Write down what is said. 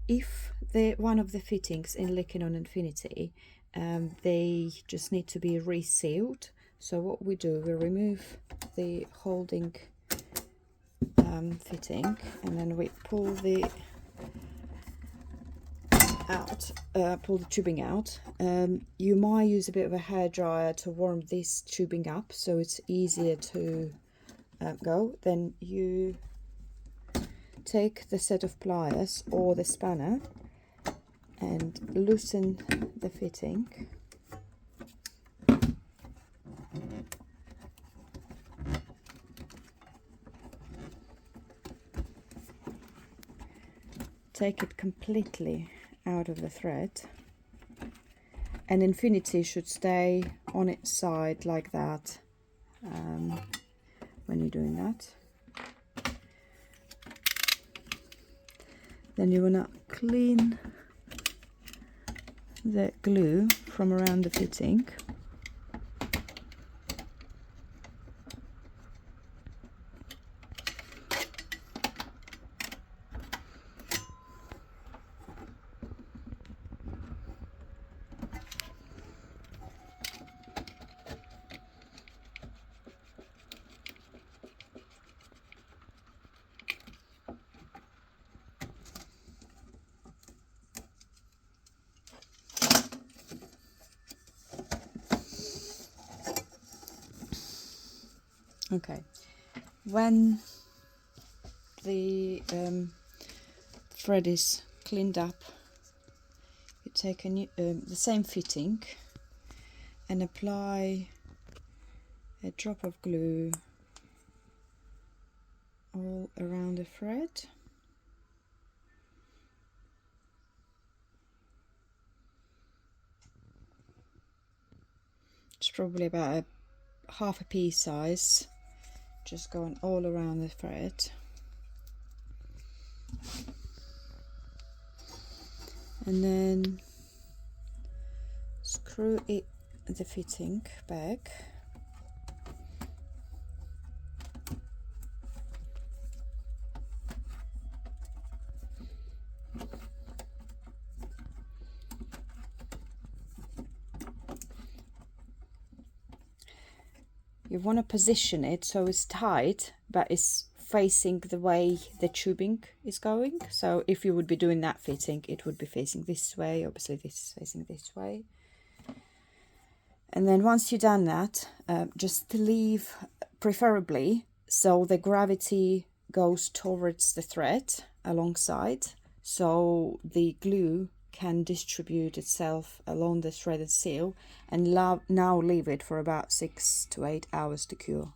If one of the fittings in Licking on Infinity, they just need to be resealed. So what we do, we remove the holding fitting, and then we pull the tubing out. You might use a bit of a hairdryer to warm this tubing up so it's easier to go. Then you take the set of pliers or the spanner and loosen the fitting. Take it completely out of the thread, and Infinity should stay on its side like that when you're doing that. Then you want to clean the glue from around the fitting. Okay, when the thread is cleaned up, you take the same fitting and apply a drop of glue all around the thread. It's probably about half a pea size, just going all around the thread. And then screw the fitting back. You want to position it so it's tight, but it's facing the way the tubing is going. So if you would be doing that fitting, it would be facing this way. Obviously this is facing this way. And then once you've done that, just leave, preferably so the gravity goes towards the thread alongside, so the glue can distribute itself along the threaded seal, and now leave it for about 6 to 8 hours to cure.